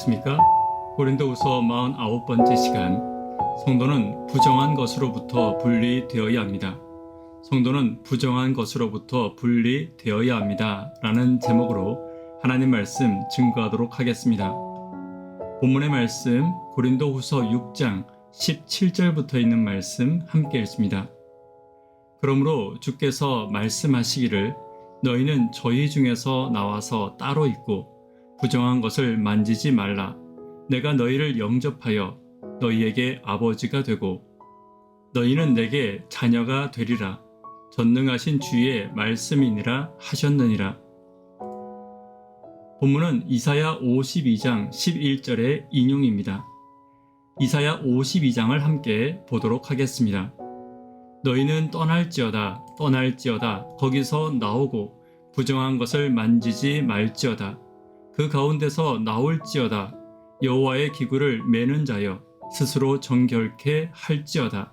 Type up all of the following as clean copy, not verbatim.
안녕하십니까? 고린도후서 49번째 시간, 성도는 부정한 것으로부터 분리되어야 합니다. 성도는 부정한 것으로부터 분리되어야 합니다. 라는 제목으로 하나님 말씀 증거하도록 하겠습니다. 본문의 말씀 고린도후서 6장 17절부터 있는 말씀 함께 읽습니다. 그러므로 주께서 말씀하시기를 너희는 저희 중에서 나와서 따로 있고 부정한 것을 만지지 말라. 내가 너희를 영접하여 너희에게 아버지가 되고 너희는 내게 자녀가 되리라. 전능하신 주의 말씀이니라 하셨느니라. 본문은 이사야 52장 11절의 인용입니다. 이사야 52장을 함께 보도록 하겠습니다. 너희는 떠날지어다 거기서 나오고 부정한 것을 만지지 말지어다. 그 가운데서 나올지어다. 여호와의 기구를 매는 자여 스스로 정결케 할지어다.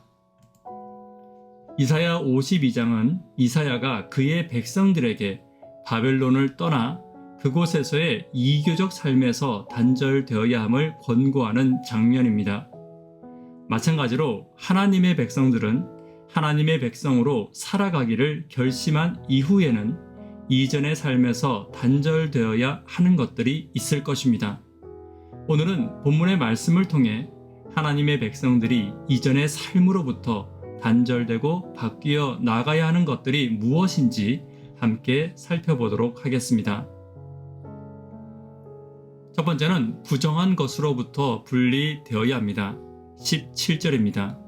이사야 52장은 이사야가 그의 백성들에게 바벨론을 떠나 그곳에서의 이교적 삶에서 단절되어야 함을 권고하는 장면입니다. 마찬가지로 하나님의 백성들은 하나님의 백성으로 살아가기를 결심한 이후에는 이전의 삶에서 단절되어야 하는 것들이 있을 것입니다. 오늘은 본문의 말씀을 통해 하나님의 백성들이 이전의 삶으로부터 단절되고 바뀌어 나가야 하는 것들이 무엇인지 함께 살펴보도록 하겠습니다. 첫 번째는 부정한 것으로부터 분리되어야 합니다. 17절입니다.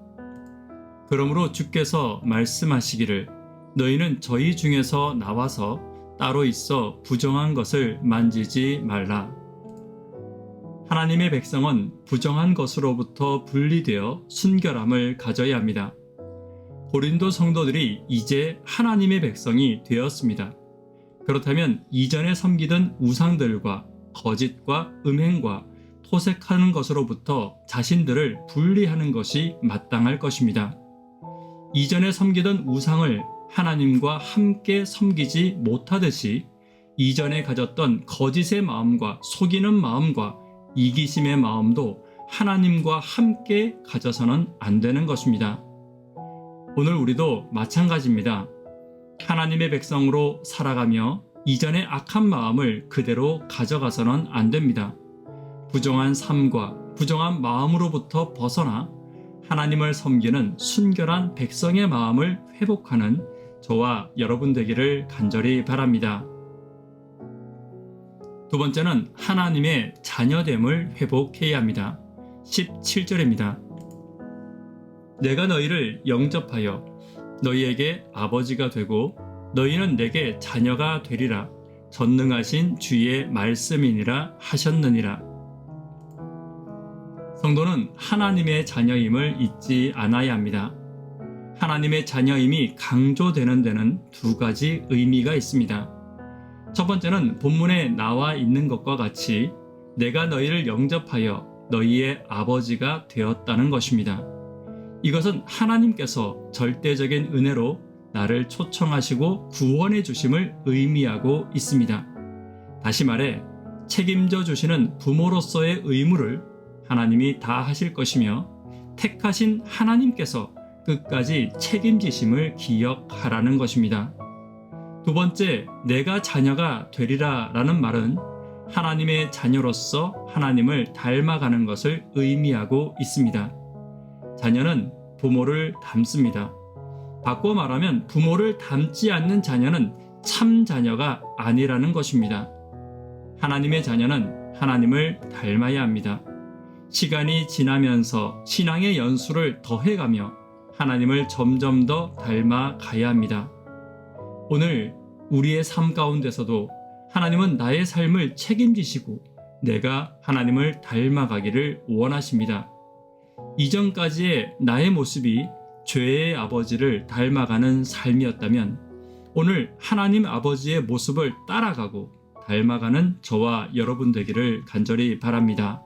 그러므로 주께서 말씀하시기를 너희는 저희 중에서 나와서 따로 있어 부정한 것을 만지지 말라. 하나님의 백성은 부정한 것으로부터 분리되어 순결함을 가져야 합니다. 고린도 성도들이 이제 하나님의 백성이 되었습니다. 그렇다면 이전에 섬기던 우상들과 거짓과 음행과 토색하는 것으로부터 자신들을 분리하는 것이 마땅할 것입니다. 이전에 섬기던 우상을 하나님과 함께 섬기지 못하듯이 이전에 가졌던 거짓의 마음과 속이는 마음과 이기심의 마음도 하나님과 함께 가져서는 안 되는 것입니다. 오늘 우리도 마찬가지입니다. 하나님의 백성으로 살아가며 이전의 악한 마음을 그대로 가져가서는 안 됩니다. 부정한 삶과 부정한 마음으로부터 벗어나 하나님을 섬기는 순결한 백성의 마음을 회복하는 저와 여러분 되기를 간절히 바랍니다. 두 번째는 하나님의 자녀됨을 회복해야 합니다. 17절입니다. 내가 너희를 영접하여 너희에게 아버지가 되고 너희는 내게 자녀가 되리라. 전능하신 주의 말씀이니라 하셨느니라. 성도는 하나님의 자녀임을 잊지 않아야 합니다. 하나님의 자녀임이 강조되는 데는 두 가지 의미가 있습니다. 첫 번째는 본문에 나와 있는 것과 같이 내가 너희를 영접하여 너희의 아버지가 되었다는 것입니다. 이것은 하나님께서 절대적인 은혜로 나를 초청하시고 구원해 주심을 의미하고 있습니다. 다시 말해 책임져 주시는 부모로서의 의무를 하나님이 다 하실 것이며 택하신 하나님께서 끝까지 책임지심을 기억하라는 것입니다. 두 번째, 내가 자녀가 되리라 라는 말은 하나님의 자녀로서 하나님을 닮아가는 것을 의미하고 있습니다. 자녀는 부모를 닮습니다. 바꿔 말하면 부모를 닮지 않는 자녀는 참 자녀가 아니라는 것입니다. 하나님의 자녀는 하나님을 닮아야 합니다. 시간이 지나면서 신앙의 연수를 더해가며 하나님을 점점 더 닮아가야 합니다. 오늘 우리의 삶 가운데서도 하나님은 나의 삶을 책임지시고 내가 하나님을 닮아가기를 원하십니다. 이전까지의 나의 모습이 죄의 아버지를 닮아가는 삶이었다면 오늘 하나님 아버지의 모습을 따라가고 닮아가는 저와 여러분 되기를 간절히 바랍니다.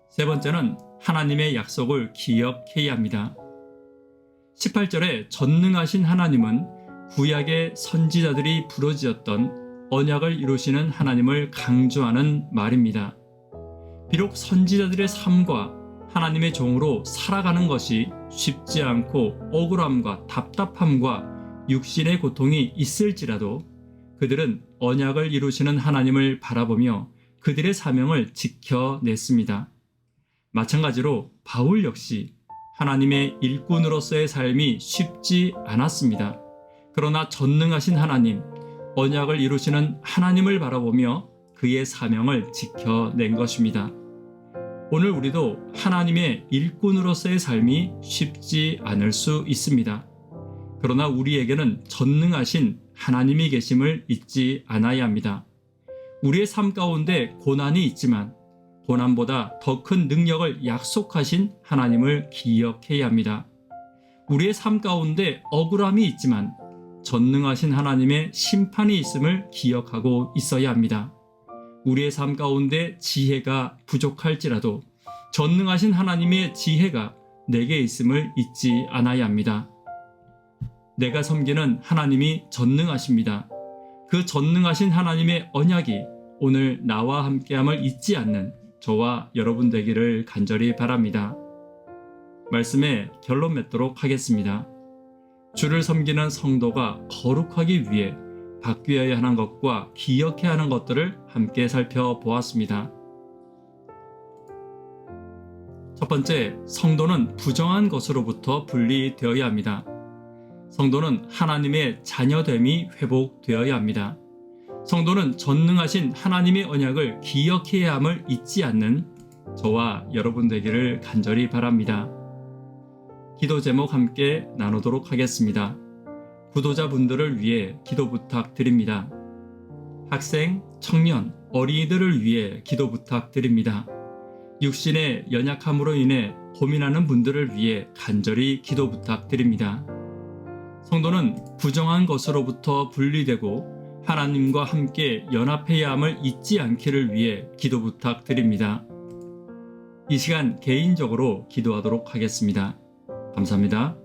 세 번째는 하나님의 약속을 기억해야 합니다. 18절에 전능하신 하나님은 구약의 선지자들이 부르짖었던 언약을 이루시는 하나님을 강조하는 말입니다. 비록 선지자들의 삶과 하나님의 종으로 살아가는 것이 쉽지 않고 억울함과 답답함과 육신의 고통이 있을지라도 그들은 언약을 이루시는 하나님을 바라보며 그들의 사명을 지켜냈습니다. 마찬가지로 바울 역시 하나님의 일꾼으로서의 삶이 쉽지 않았습니다. 그러나 전능하신 하나님, 언약을 이루시는 하나님을 바라보며 그의 사명을 지켜낸 것입니다. 오늘 우리도 하나님의 일꾼으로서의 삶이 쉽지 않을 수 있습니다. 그러나 우리에게는 전능하신 하나님이 계심을 잊지 않아야 합니다. 우리의 삶 가운데 고난이 있지만 고난보다 더 큰 능력을 약속하신 하나님을 기억해야 합니다. 우리의 삶 가운데 억울함이 있지만 전능하신 하나님의 심판이 있음을 기억하고 있어야 합니다. 우리의 삶 가운데 지혜가 부족할지라도 전능하신 하나님의 지혜가 내게 있음을 잊지 않아야 합니다. 내가 섬기는 하나님이 전능하십니다. 그 전능하신 하나님의 언약이 오늘 나와 함께함을 잊지 않는 저와 여러분 되기를 간절히 바랍니다. 말씀에 결론 맺도록 하겠습니다. 주를 섬기는 성도가 거룩하기 위해 바뀌어야 하는 것과 기억해야 하는 것들을 함께 살펴보았습니다. 첫 번째, 성도는 부정한 것으로부터 분리되어야 합니다. 성도는 하나님의 자녀됨이 회복되어야 합니다. 성도는 전능하신 하나님의 언약을 기억해야 함을 잊지 않는 저와 여러분 되기를 간절히 바랍니다. 기도 제목 함께 나누도록 하겠습니다. 구도자분들을 위해 기도 부탁드립니다. 학생, 청년, 어린이들을 위해 기도 부탁드립니다. 육신의 연약함으로 인해 고민하는 분들을 위해 간절히 기도 부탁드립니다. 성도는 부정한 것으로부터 분리되고 하나님과 함께 연합해야 함을 잊지 않기를 위해 기도 부탁드립니다. 이 시간 개인적으로 기도하도록 하겠습니다. 감사합니다.